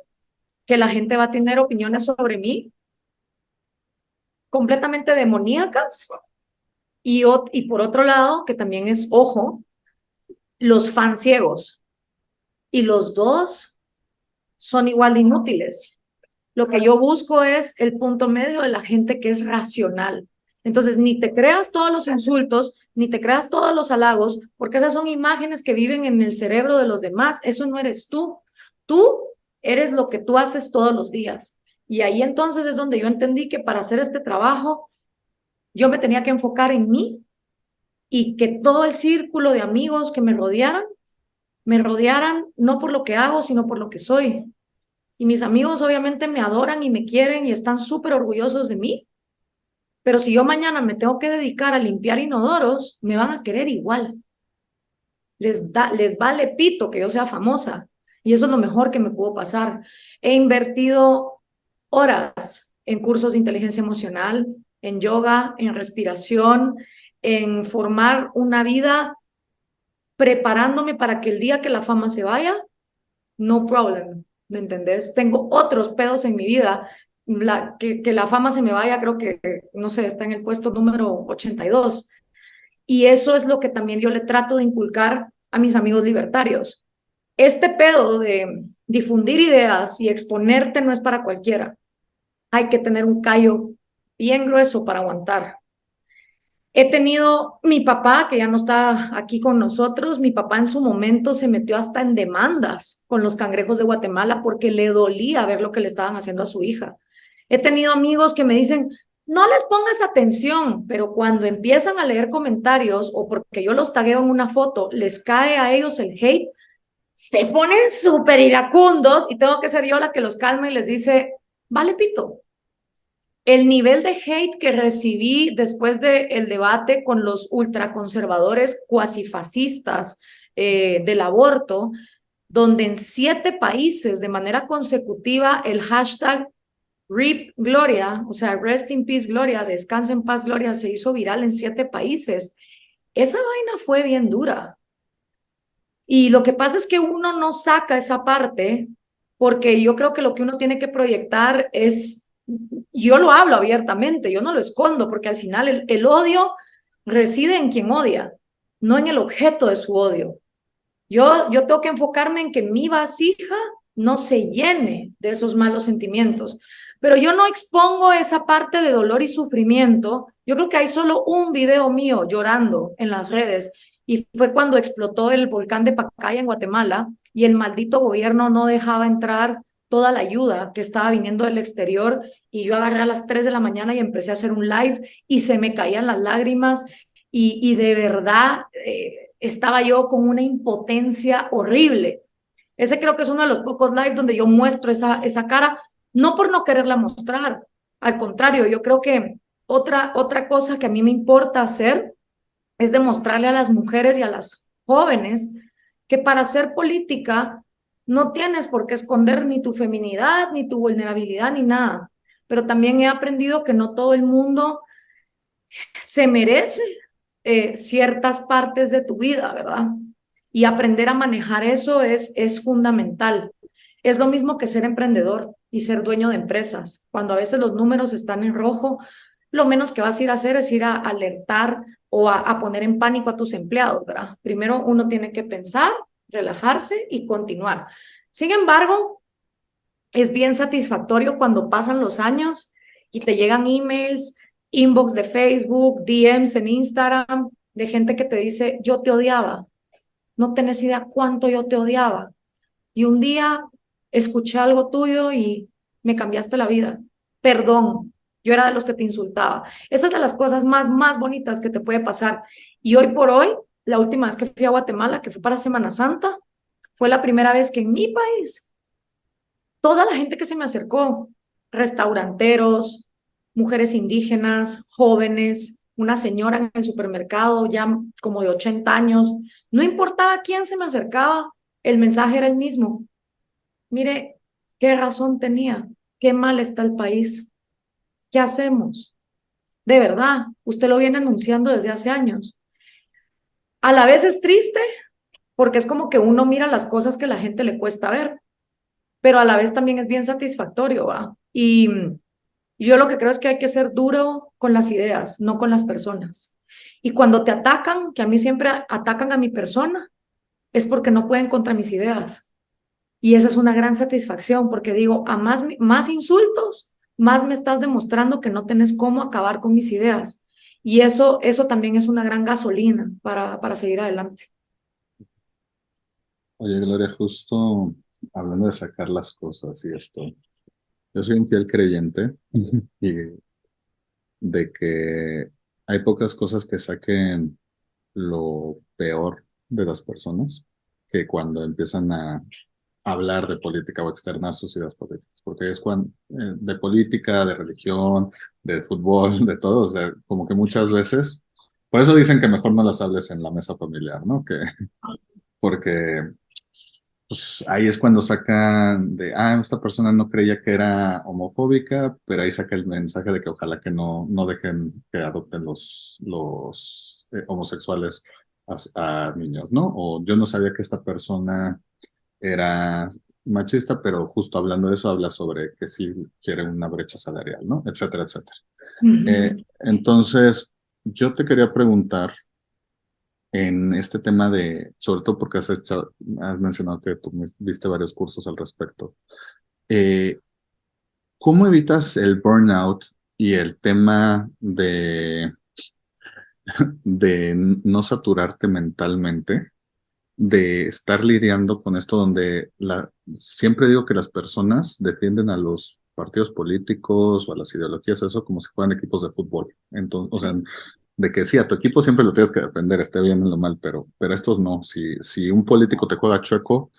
que la gente va a tener opiniones sobre mí completamente demoníacas y por otro lado, que también es ojo, los fans ciegos. Y los dos son igual de inútiles. Lo que yo busco es el punto medio de la gente que es racional. Entonces, ni te creas todos los insultos, ni te creas todos los halagos, porque esas son imágenes que viven en el cerebro de los demás. Eso no eres tú. Tú eres lo que tú haces todos los días. Y ahí entonces es donde yo entendí que para hacer este trabajo, yo me tenía que enfocar en mí y que todo el círculo de amigos que me rodearan no por lo que hago, sino por lo que soy. Y mis amigos obviamente me adoran y me quieren y están súper orgullosos de mí. Pero si yo mañana me tengo que dedicar a limpiar inodoros, me van a querer igual. Les vale pito que yo sea famosa. Y eso es lo mejor que me pudo pasar. He invertido horas en cursos de inteligencia emocional, en yoga, en respiración, en formar una vida preparándome para que el día que la fama se vaya, no problem, ¿me entendés? Tengo otros pedos en mi vida. Que la fama se me vaya, creo que, no sé, está en el puesto número 82. Y eso es lo que también yo le trato de inculcar a mis amigos libertarios. Este pedo de difundir ideas y exponerte no es para cualquiera. Hay que tener un callo bien grueso para aguantar. He tenido mi papá, que ya no está aquí con nosotros, mi papá en su momento se metió hasta en demandas con los cangrejos de Guatemala porque le dolía ver lo que le estaban haciendo a su hija. He tenido amigos que me dicen, no les pongas atención, pero cuando empiezan a leer comentarios o porque yo los tagueo en una foto, les cae a ellos el hate, se ponen súper iracundos y tengo que ser yo la que los calma y les dice, vale pito. El nivel de hate que recibí después del debate con los ultraconservadores cuasifascistas del aborto, donde en 7 países de manera consecutiva el hashtag RIP Gloria, o sea, Rest in Peace Gloria, Descansa en Paz Gloria, se hizo viral en 7 países. Esa vaina fue bien dura. Y lo que pasa es que uno no saca esa parte porque yo creo que lo que uno tiene que proyectar es, yo lo hablo abiertamente, yo no lo escondo, porque al final el odio reside en quien odia, no en el objeto de su odio. Yo tengo que enfocarme en que mi vasija no se llene de esos malos sentimientos, pero yo no expongo esa parte de dolor y sufrimiento. Yo creo que hay solo un video mío llorando en las redes y fue cuando explotó el volcán de Pacaya en Guatemala y el maldito gobierno no dejaba entrar toda la ayuda que estaba viniendo del exterior y yo agarré a las 3 de la mañana y empecé a hacer un live y se me caían las lágrimas y de verdad estaba yo con una impotencia horrible. Ese creo que es uno de los pocos lives donde yo muestro esa cara, no por no quererla mostrar, al contrario, yo creo que otra cosa que a mí me importa hacer es demostrarle a las mujeres y a las jóvenes que para hacer política no tienes por qué esconder ni tu feminidad, ni tu vulnerabilidad, ni nada. Pero también he aprendido que no todo el mundo se merece ciertas partes de tu vida, ¿verdad? Y aprender a manejar eso es fundamental. Es lo mismo que ser emprendedor y ser dueño de empresas. Cuando a veces los números están en rojo, lo menos que vas a ir a hacer es ir a alertar o a poner en pánico a tus empleados, ¿verdad? Primero uno tiene que pensar, relajarse y continuar. Sin embargo, es bien satisfactorio cuando pasan los años y te llegan emails, inbox de Facebook, DMs en Instagram, de gente que te dice, yo te odiaba, no tenés idea cuánto yo te odiaba. Y un día escuché algo tuyo y me cambiaste la vida. Perdón, yo era de los que te insultaba. Esa es de las cosas más bonitas que te puede pasar. Y hoy por hoy, la última vez que fui a Guatemala, que fue para Semana Santa, fue la primera vez que en mi país, toda la gente que se me acercó, restauranteros, mujeres indígenas, jóvenes, una señora en el supermercado ya como de 80 años, no importaba quién se me acercaba, el mensaje era el mismo. Mire, qué razón tenía, qué mal está el país, ¿qué hacemos? De verdad, usted lo viene anunciando desde hace años. A la vez es triste porque es como que uno mira las cosas que a la gente le cuesta ver, pero a la vez también es bien satisfactorio, ¿va? Y yo lo que creo es que hay que ser duro con las ideas, no con las personas. Y cuando te atacan, que a mí siempre atacan a mi persona, es porque no pueden contra mis ideas. Y esa es una gran satisfacción, porque digo, a más insultos, más me estás demostrando que no tenés cómo acabar con mis ideas. Y eso también es una gran gasolina para seguir adelante. Oye, Gloria, justo hablando de sacar las cosas y esto, yo soy un fiel creyente y de que hay pocas cosas que saquen lo peor de las personas que cuando empiezan a hablar de política o externar sus ideas políticas, porque es cuando, de política, de religión, de fútbol, de todo, o sea, como que muchas veces, por eso dicen que mejor no las hables en la mesa familiar, ¿no? Porque pues ahí es cuando sacan de, esta persona no creía que era homofóbica, pero ahí saca el mensaje de que ojalá que no dejen que adopten los homosexuales a niños, ¿no? O yo no sabía que esta persona era machista, pero justo hablando de eso habla sobre que sí quiere una brecha salarial, ¿no? Etcétera, etcétera. Entonces, yo te quería preguntar en este tema de, sobre todo porque has mencionado que tú viste varios cursos al respecto, eh, ¿cómo evitas el burnout y el tema de no saturarte mentalmente, de estar lidiando con esto donde siempre digo que las personas defienden a los partidos políticos o a las ideologías, eso como si fueran equipos de fútbol. Entonces, o sea, de que sí, a tu equipo siempre lo tienes que defender, esté bien o lo mal, pero estos no. Si un político te juega chueco,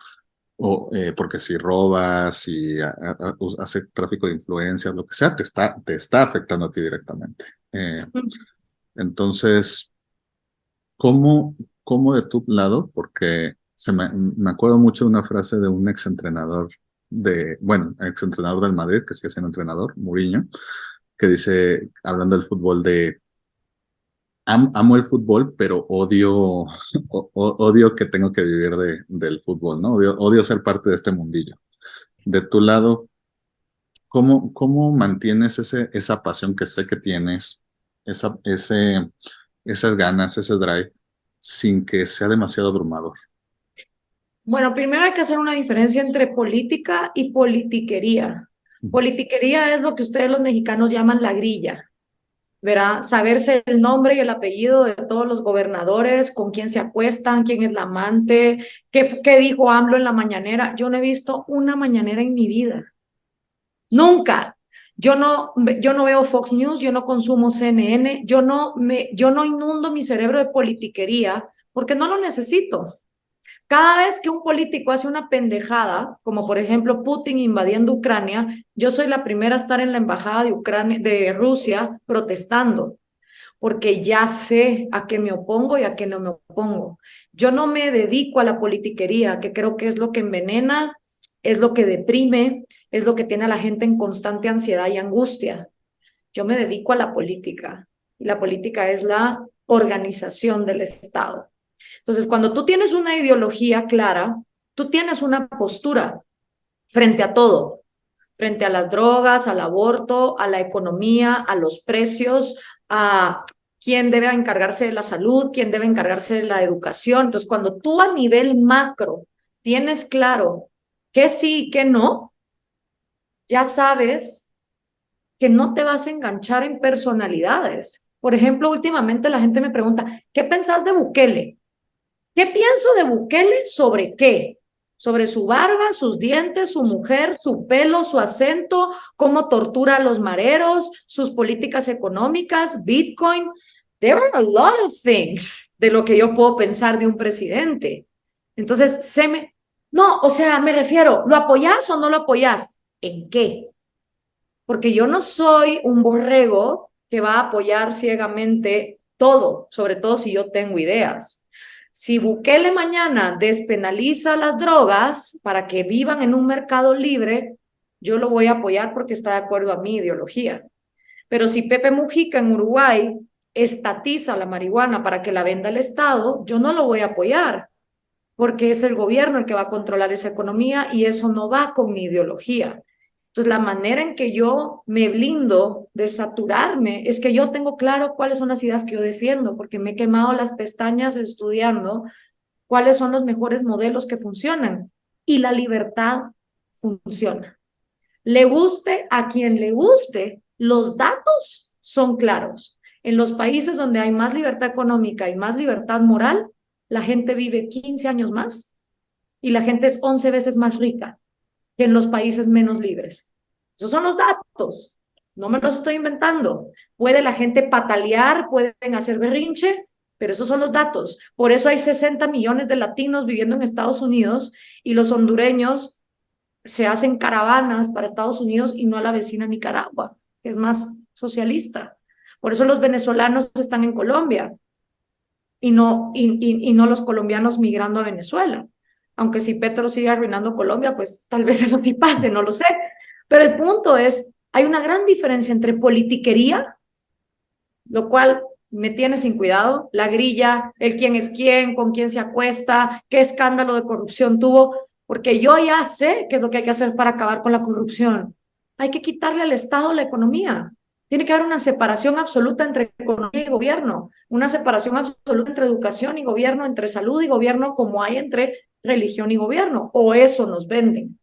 o porque si robas, si hace tráfico de influencias, lo que sea, te está afectando a ti directamente. Entonces, ¿cómo de tu lado? Porque me acuerdo mucho de una frase de un exentrenador exentrenador del Madrid, que sigue siendo entrenador, Mourinho, que dice, hablando del fútbol, de amo el fútbol, pero odio que tengo que vivir del fútbol, ¿no? Odio ser parte de este mundillo. De tu lado, ¿cómo mantienes esa pasión que sé que tienes, esas ganas, ese drive, sin que sea demasiado abrumador? Bueno, primero hay que hacer una diferencia entre política y politiquería. Politiquería es lo que ustedes los mexicanos llaman la grilla, ¿verdad? Saberse el nombre y el apellido de todos los gobernadores, con quién se acuestan, quién es la amante, qué dijo AMLO en la mañanera. Yo no he visto una mañanera en mi vida. Nunca. Yo no veo Fox News, yo no consumo CNN, yo no inundo mi cerebro de politiquería porque no lo necesito. Cada vez que un político hace una pendejada, como por ejemplo Putin invadiendo Ucrania, yo soy la primera a estar en la embajada de Rusia protestando, porque ya sé a qué me opongo y a qué no me opongo. Yo no me dedico a la politiquería, que creo que es lo que envenena, es lo que deprime, es lo que tiene a la gente en constante ansiedad y angustia. Yo me dedico a la política, y la política es la organización del Estado. Entonces, cuando tú tienes una ideología clara, tú tienes una postura frente a todo, frente a las drogas, al aborto, a la economía, a los precios, a quién debe encargarse de la salud, quién debe encargarse de la educación. Entonces, cuando tú a nivel macro tienes claro qué sí y qué no, ya sabes que no te vas a enganchar en personalidades. Por ejemplo, últimamente la gente me pregunta, ¿qué pensás de Bukele? ¿Qué pienso de Bukele sobre qué? Sobre su barba, sus dientes, su mujer, su pelo, su acento, cómo tortura a los mareros, sus políticas económicas, Bitcoin. There are a lot of things de lo que yo puedo pensar de un presidente. Entonces, no, o sea, me refiero, ¿lo apoyás o no lo apoyás? ¿En qué? Porque yo no soy un borrego que va a apoyar ciegamente todo, sobre todo si yo tengo ideas. Si Bukele mañana despenaliza las drogas para que vivan en un mercado libre, yo lo voy a apoyar porque está de acuerdo a mi ideología. Pero si Pepe Mujica en Uruguay estatiza la marihuana para que la venda el Estado, yo no lo voy a apoyar porque es el gobierno el que va a controlar esa economía y eso no va con mi ideología. Entonces, la manera en que yo me blindo de saturarme es que yo tengo claro cuáles son las ideas que yo defiendo, porque me he quemado las pestañas estudiando cuáles son los mejores modelos que funcionan. Y la libertad funciona. Le guste a quien le guste, los datos son claros. En los países donde hay más libertad económica y más libertad moral, la gente vive 15 años más y la gente es 11 veces más rica que en los países menos libres. Esos son los datos. No me los estoy inventando. Puede la gente patalear, pueden hacer berrinche, pero esos son los datos. Por eso hay 60 millones de latinos viviendo en Estados Unidos y los hondureños se hacen caravanas para Estados Unidos y no a la vecina Nicaragua, que es más socialista. Por eso los venezolanos están en Colombia y no los colombianos migrando a Venezuela. Aunque si Petro sigue arruinando Colombia, pues tal vez eso sí pase, no lo sé. Pero el punto es, hay una gran diferencia entre politiquería, lo cual me tiene sin cuidado, la grilla, el quién es quién, con quién se acuesta, qué escándalo de corrupción tuvo, porque yo ya sé qué es lo que hay que hacer para acabar con la corrupción. Hay que quitarle al Estado la economía. Tiene que haber una separación absoluta entre economía y gobierno, una separación absoluta entre educación y gobierno, entre salud y gobierno, como hay entre religión y gobierno, o eso nos venden.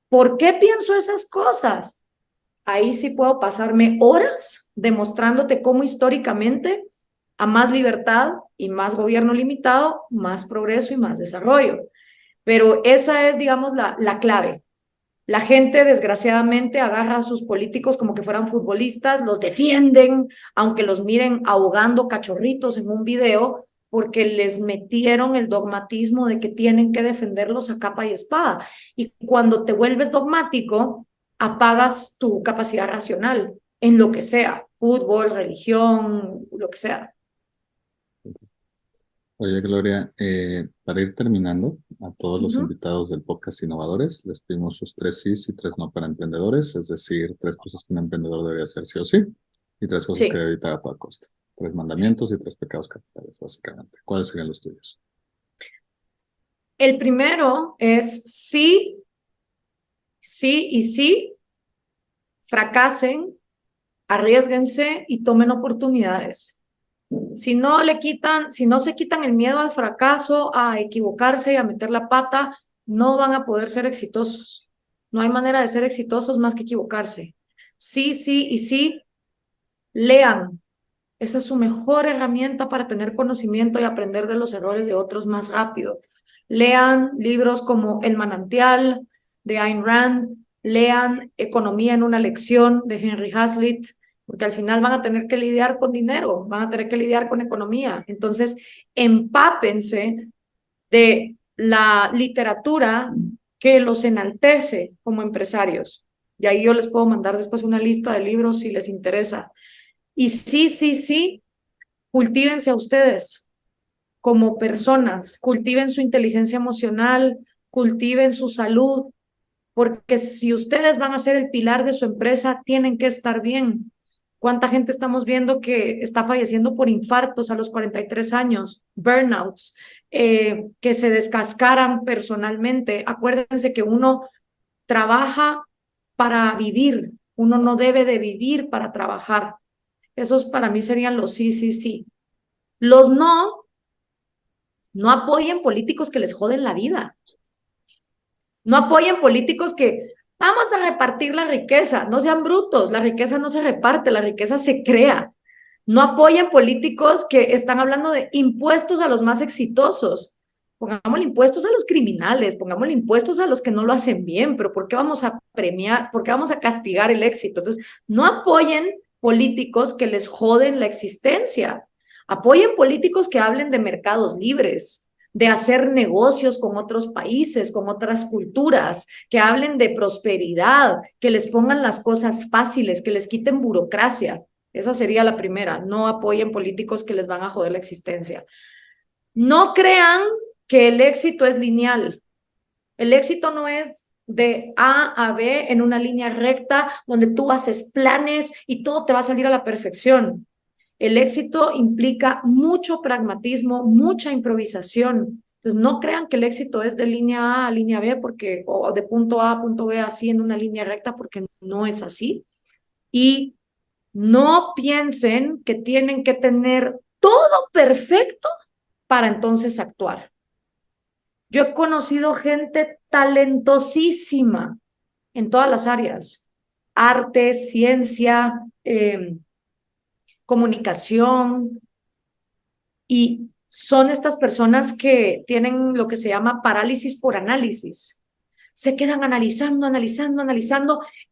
¿Por qué pienso esas cosas? Ahí sí puedo pasarme horas demostrándote cómo históricamente a más libertad y más gobierno limitado, más progreso y más desarrollo. Pero esa es, digamos, la clave. La gente, desgraciadamente, agarra a sus políticos como que fueran futbolistas, los defienden, aunque los miren ahogando cachorritos en un video, porque les metieron el dogmatismo de que tienen que defenderlos a capa y espada. Y cuando te vuelves dogmático, apagas tu capacidad racional en lo que sea, fútbol, religión, lo que sea. Oye, Gloria, para ir terminando, a todos los invitados del podcast Innovadores, les pedimos sus 3 sís y 3 no para emprendedores, es decir, 3 cosas que un emprendedor debería hacer sí o sí, y 3 cosas que debe evitar a toda costa. 3 mandamientos y 3 pecados capitales, básicamente. ¿Cuáles serían los tuyos? El primero es sí, sí y sí, fracasen, arriésguense y tomen oportunidades. Si no se quitan el miedo al fracaso, a equivocarse y a meter la pata, no van a poder ser exitosos. No hay manera de ser exitosos más que equivocarse. Sí, sí y sí, lean. Esa es su mejor herramienta para tener conocimiento y aprender de los errores de otros más rápido. Lean libros como El manantial de Ayn Rand, lean Economía en una lección de Henry Hazlitt, porque al final van a tener que lidiar con dinero, van a tener que lidiar con economía. Entonces, empápense de la literatura que los enaltece como empresarios. Y ahí yo les puedo mandar después una lista de libros si les interesa. Y sí, sí, sí, cultívense a ustedes como personas, cultiven su inteligencia emocional, cultiven su salud, porque si ustedes van a ser el pilar de su empresa, tienen que estar bien. ¿Cuánta gente estamos viendo que está falleciendo por infartos a los 43 años, burnouts, que se descascaran personalmente? Acuérdense que uno trabaja para vivir, uno no debe de vivir para trabajar. Esos para mí serían los sí, sí, sí. Los no apoyen políticos que les joden la vida. No apoyen políticos que vamos a repartir la riqueza. No sean brutos, la riqueza no se reparte, la riqueza se crea. No apoyen políticos que están hablando de impuestos a los más exitosos. Pongámosle impuestos a los criminales, pongámosle impuestos a los que no lo hacen bien, pero ¿por qué vamos a premiar, por qué vamos a castigar el éxito? Entonces, no apoyen políticos que les joden la existencia. Apoyen políticos que hablen de mercados libres, de hacer negocios con otros países, con otras culturas, que hablen de prosperidad, que les pongan las cosas fáciles, que les quiten burocracia. Esa sería la primera. No apoyen políticos que les van a joder la existencia. No crean que el éxito es lineal. El éxito no es de A a B en una línea recta donde tú haces planes y todo te va a salir a la perfección. El éxito implica mucho pragmatismo, mucha improvisación. Entonces, no crean que el éxito es de línea A a línea B porque, o de punto A a punto B así en una línea recta, porque no es así. Y no piensen que tienen que tener todo perfecto para entonces actuar. Yo he conocido gente talentosísima en todas las áreas, arte, ciencia, comunicación, y son estas personas que tienen lo que se llama parálisis por análisis. Se quedan analizando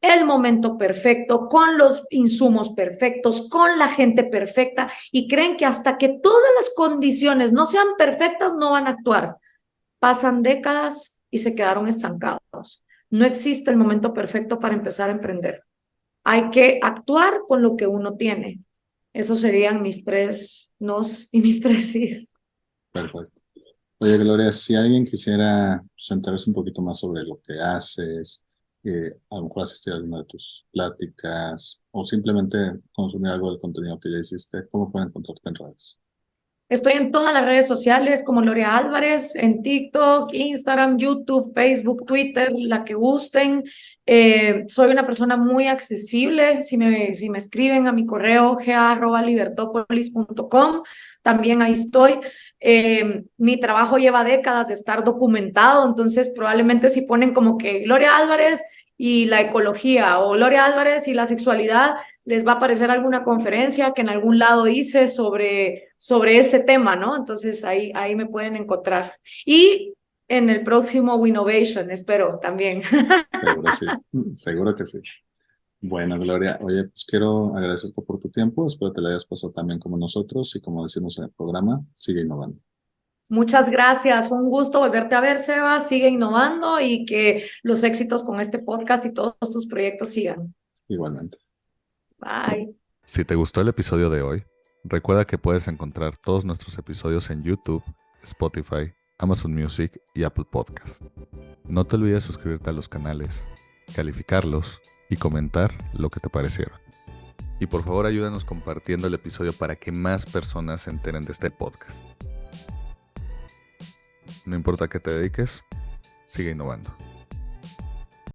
el momento perfecto, con los insumos perfectos, con la gente perfecta, y creen que hasta que todas las condiciones no sean perfectas, no van a actuar. Pasan décadas y se quedaron estancados. No existe el momento perfecto para empezar a emprender. Hay que actuar con lo que uno tiene. Esos serían mis 3 nos y mis 3 sís. Perfecto. Oye, Gloria, si alguien quisiera enterarse un poquito más sobre lo que haces, a lo mejor asistir a alguna de tus pláticas o simplemente consumir algo del contenido que ya hiciste, ¿cómo pueden encontrarte en redes? Estoy en todas las redes sociales como Gloria Álvarez, en TikTok, Instagram, YouTube, Facebook, Twitter, la que gusten. Soy una persona muy accesible. Si me escriben a mi correo ga@libertopolis.com, también ahí estoy. Mi trabajo lleva décadas de estar documentado, entonces probablemente si ponen como que Gloria Álvarez y la ecología o Gloria Álvarez y la sexualidad, les va a aparecer alguna conferencia que en algún lado hice sobre ese tema, ¿no? Entonces ahí me pueden encontrar. Y en el próximo Winnovation, espero también. Seguro sí, seguro que sí. Bueno, Gloria, oye, pues quiero agradecerte por tu tiempo, espero te la hayas pasado también como nosotros y como decimos en el programa, sigue innovando. Muchas gracias, fue un gusto volverte a ver, Seba. Sigue innovando y que los éxitos con este podcast y todos tus proyectos sigan. Igualmente. Bye. Si te gustó el episodio de hoy, recuerda que puedes encontrar todos nuestros episodios en YouTube, Spotify, Amazon Music y Apple Podcast. No te olvides suscribirte a los canales, calificarlos y comentar lo que te parecieron. Y por favor ayúdanos compartiendo el episodio para que más personas se enteren de este podcast. No importa a qué te dediques, sigue innovando.